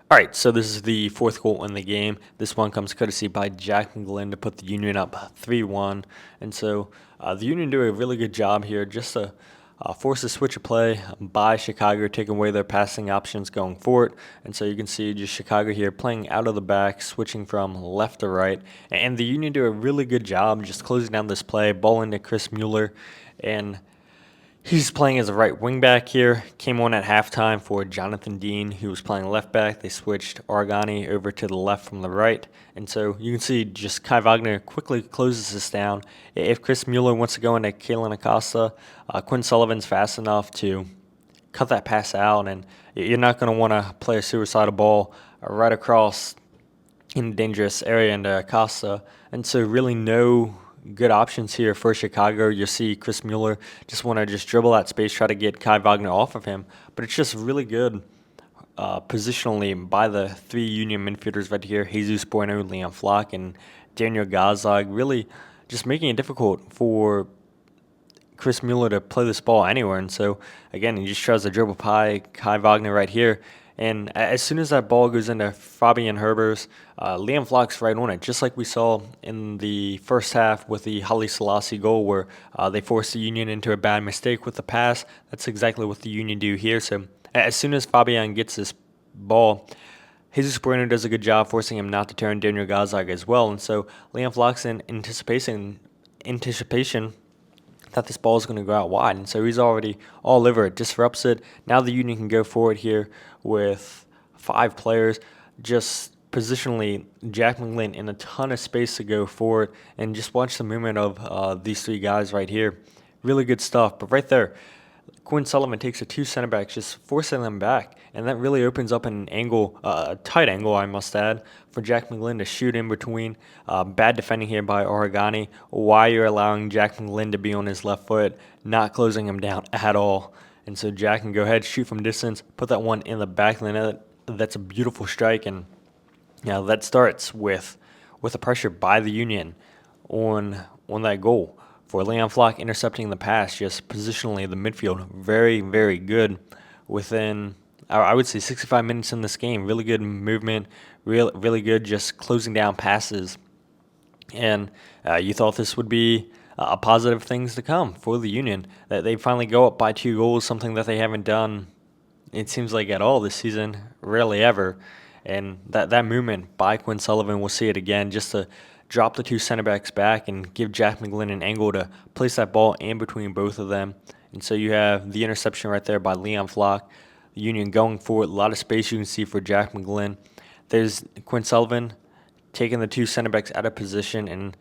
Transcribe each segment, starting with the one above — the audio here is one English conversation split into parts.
All right, so this is the fourth goal in the game. This one comes courtesy by Jack McGlynn to put the Union up 3-1. And so the Union do a really good job here just to force a switch of play by Chicago, taking away their passing options going forward. And so you can see just Chicago here playing out of the back, switching from left to right. And the Union do a really good job just closing down this play, ball into Chris Mueller. And he's playing as a right wing back here. Came on at halftime for Jonathan Dean, who was playing left back. They switched Argani over to the left from the right. And so you can see just Kai Wagner quickly closes this down. If Chris Mueller wants to go into Kalen Acosta, Quinn Sullivan's fast enough to cut that pass out. And you're not going to want to play a suicidal ball right across in a dangerous area into Acosta. And so really no good options here for Chicago. You see Chris Mueller just want to just dribble that space, try to get Kai Wagner off of him. But it's just really good positionally by the three Union midfielders right here, Jesus Bueno, Leon Flach, and Daniel Gazdag, really just making it difficult for Chris Mueller to play this ball anywhere. And so, again, he just tries to dribble by Kai Wagner right here. And as soon as that ball goes into Fabian Herbers, Leon Flach's right on it, just like we saw in the first half with the Haile-Selassie goal where they forced the Union into a bad mistake with the pass. That's exactly what the Union do here. So as soon as Fabian gets this ball, Jesus Bueno does a good job forcing him not to turn Daniel Gazdag as well. And so Leon Flach's in anticipation that this ball is going to go out wide, and so he's already all over it, disrupts it. Now the Union can go forward here with 5 players, just positionally Jack McGlynn in a ton of space to go forward, and just watch the movement of these 3 guys right here. Really good stuff, but right there, Quinn Sullivan takes the 2 center backs, just forcing them back, and that really opens up an angle, a tight angle, I must add, for Jack McGlynn to shoot in between. Bad defending here by Argani. Why you're allowing Jack McGlynn to be on his left foot, not closing him down at all. And so Jack can go ahead, shoot from distance, put that one in the back of the net. That's a beautiful strike, and that starts with the pressure by the Union on that goal. For Leon Flach intercepting the pass, just positionally the midfield, very, very good within, I would say, 65 minutes in this game. Really good movement, really good just closing down passes. And you thought this would be a positive things to come for the Union, that they finally go up by 2 goals, something that they haven't done, it seems like, at all this season, rarely ever. And that movement by Quinn Sullivan, we'll see it again, just to drop the 2 center backs back and give Jack McGlynn an angle to place that ball in between both of them. And so you have the interception right there by Leon Flach. The Union going forward, a lot of space you can see for Jack McGlynn. There's Quinn Sullivan taking the 2 center backs out of position, and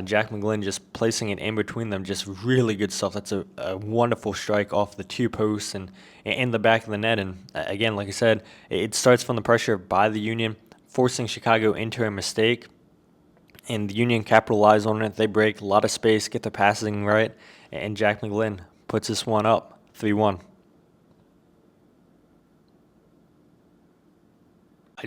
Jack McGlynn just placing it in between them. Just really good stuff. That's a wonderful strike off the 2 posts and in the back of the net. And again, like I said, it starts from the pressure by the Union, forcing Chicago into a mistake. And the Union capitalize on it. They break a lot of space, get the passing right, and Jack McGlynn puts this one up 3-1.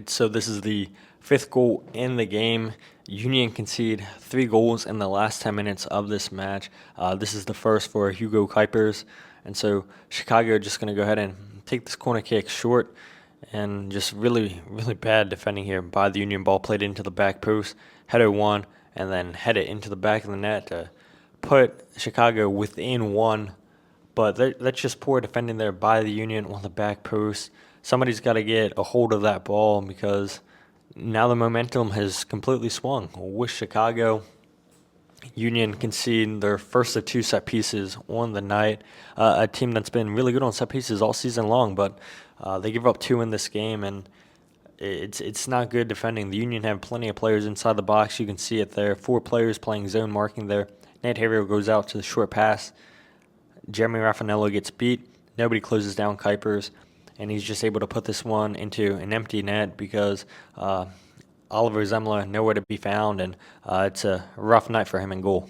So this is the 5th goal in the game. Union concede 3 goals in the last 10 minutes of this match. This is the first for Hugo Cuypers. And so Chicago just going to go ahead and take this corner kick short, and just really, really bad defending here by the Union. Ball played into the back post, header 1, and then head it into the back of the net to put Chicago within 1. But that's just poor defending there by the Union on the back post. Somebody's got to get a hold of that ball, because now the momentum has completely swung with Chicago. Union concede their first of 2 set pieces on the night. A team that's been really good on set pieces all season long, but they give up 2 in this game, and it's not good defending. The Union have plenty of players inside the box. You can see it there. 4 players playing zone marking there. Nate Haverhill goes out to the short pass. Jeremy Raffanello gets beat. Nobody closes down Cuypers, and he's just able to put this one into an empty net because Oliver Zemler nowhere to be found, and it's a rough night for him in goal.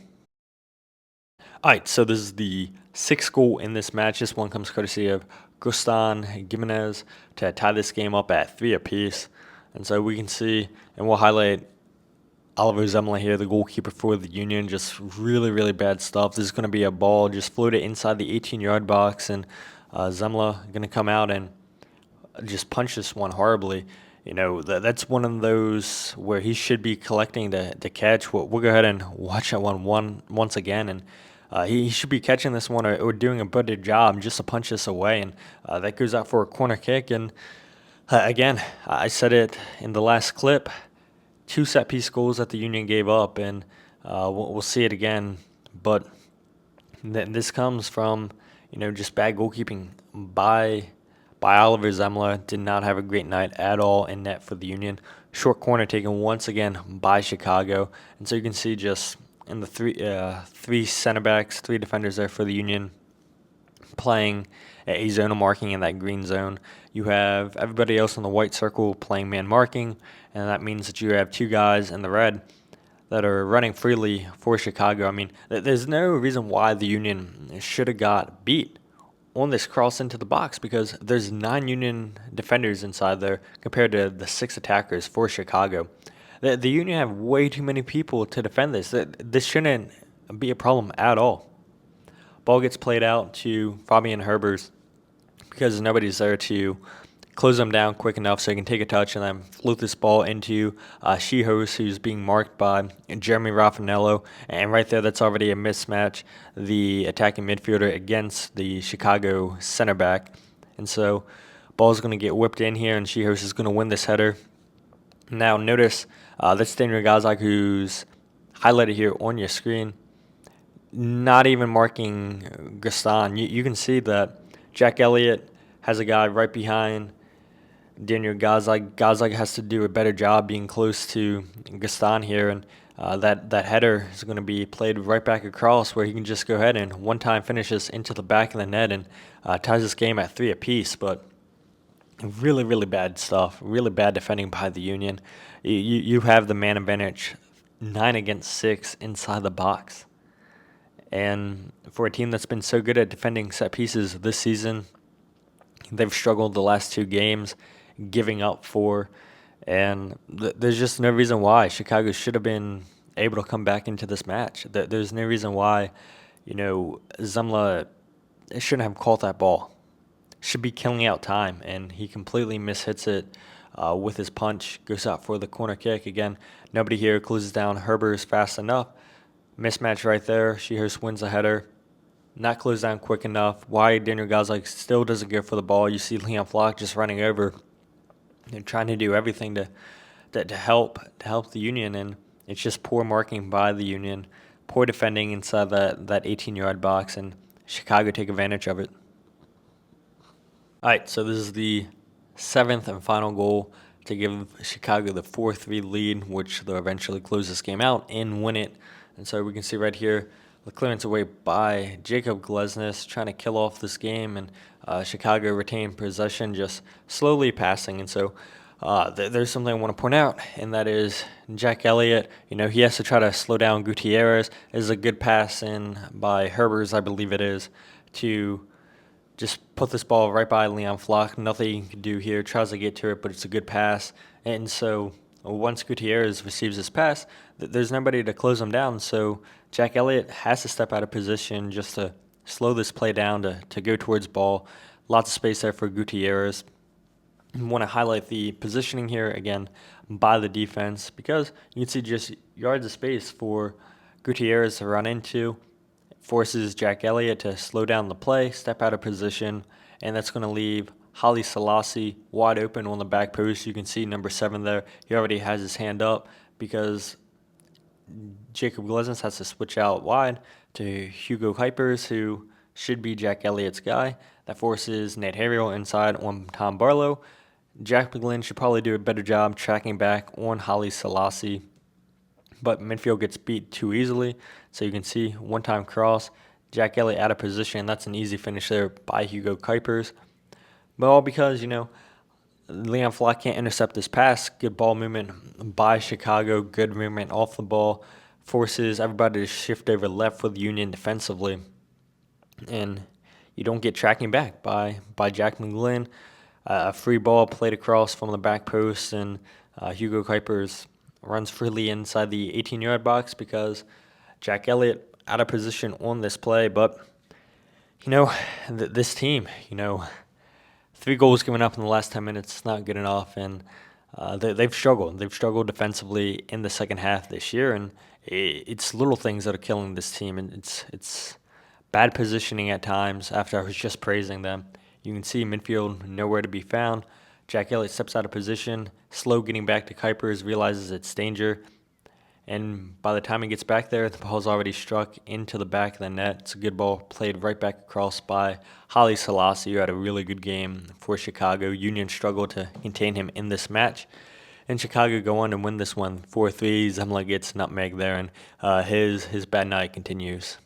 All right, so this is the 6th goal in this match. This one comes courtesy of Gustan Gimenez to tie this game up at 3 apiece. And so we can see, and we'll highlight Oliver Zemler here, the goalkeeper for the Union. Just really, really bad stuff. This is going to be a ball just floated inside the 18-yard box, and Zemler going to come out and just punch this one horribly. That's one of those where he should be collecting the catch. We'll go ahead and watch that one once again, and he should be catching this one or doing a better job just to punch this away, and that goes out for a corner kick. And again, I said it in the last clip, 2 set-piece goals that the Union gave up, and we'll see it again. But this comes from just bad goalkeeping by Oliver Zemla. Did not have a great night at all in net for the Union. Short corner taken once again by Chicago, and so you can see just in the three center backs, 3 defenders there for the Union playing a zonal marking in that green zone. You have everybody else in the white circle playing man marking, and that means that you have 2 guys in the red that are running freely for Chicago. I mean, there's no reason why the Union should have got beat on this cross into the box, because there's 9 Union defenders inside there compared to the 6 attackers for Chicago. The Union have way too many people to defend this. This shouldn't be a problem at all. Ball gets played out to Fabian Herbers because nobody's there to close them down quick enough so he can take a touch and then float this ball into Shihos, who's being marked by Jeremy Raffanello. And right there, that's already a mismatch, the attacking midfielder against the Chicago center back. And so ball's going to get whipped in here, and Shihos is going to win this header. Now notice that's Daniel Gazdag, who's highlighted here on your screen, not even marking Gaston. You can see that Jack Elliott has a guy right behind Daniel Gazdag. Gazdag has to do a better job being close to Gaston here, and that header is going to be played right back across where he can just go ahead and one-time finish this into the back of the net and ties this game at 3 apiece. But really, really bad stuff. Really bad defending by the Union. You have the man advantage 9 against 6 inside the box. And for a team that's been so good at defending set pieces this season, they've struggled the last 2 games, giving up 4. And there's just no reason why Chicago should have been able to come back into this match. There's no reason why, Zemla shouldn't have caught that ball. Should be killing out time, and he completely mishits it with his punch. Goes out for the corner kick. Again, nobody here closes down Herbers fast enough. Mismatch right there. Shihos wins the header. Not closed down quick enough. Why Daniel Gazdag still doesn't go for the ball. You see Leon Flach just running over and trying to do everything to help the Union, and it's just poor marking by the Union, poor defending inside that 18-yard box, and Chicago take advantage of it. All right, so this is the 7th and final goal to give Chicago the 4-3 lead, which they'll eventually close this game out and win it. And so we can see right here the clearance away by Jacob Glesnes trying to kill off this game, and Chicago retained possession, just slowly passing. And so there's something I want to point out, and that is Jack Elliott. He has to try to slow down Gutierrez. Is a good pass in by Herbers, I believe it is, to just put this ball right by Leon Flach. Nothing he can do here. Tries to get to it, but it's a good pass. And so once Gutierrez receives this pass, there's nobody to close him down. So Jack Elliott has to step out of position just to slow this play down to go towards ball. Lots of space there for Gutierrez. I want to highlight the positioning here again by the defense, because you can see just yards of space for Gutierrez to run into. Forces Jack Elliott to slow down the play, step out of position, and that's going to leave Haile-Selassie wide open on the back post. You can see number 7 there. He already has his hand up because Jacob Glesnes has to switch out wide to Hugo Cuypers, who should be Jack Elliott's guy. That forces Nate Harriel inside on Tom Barlow. Jack McGlynn should probably do a better job tracking back on Haile-Selassie, but midfield gets beat too easily. So you can see one-time cross, Jack Elliott out of position. That's an easy finish there by Hugo Cuypers. But all because, Leon Flach can't intercept this pass. Good ball movement by Chicago. Good movement off the ball. Forces everybody to shift over left for the Union defensively. And you don't get tracking back by Jack McGlynn. A free ball played across from the back post, and Hugo Cuypers runs freely inside the 18-yard box because Jack Elliott out of position on this play. But, this team, 3 goals given up in the last 10 minutes is not good enough. And they've struggled. They've struggled defensively in the second half this year, and it's little things that are killing this team. And it's bad positioning at times. After I was just praising them, you can see midfield nowhere to be found. Jack Elliott steps out of position, slow getting back to Cuypers, realizes it's danger, and by the time he gets back there, the ball's already struck into the back of the net. It's a good ball played right back across by Haile-Selassie, who had a really good game for Chicago. Union struggled to contain him in this match. And Chicago go on and win this one 4-3. Zemla gets nutmeg there, and his bad night continues.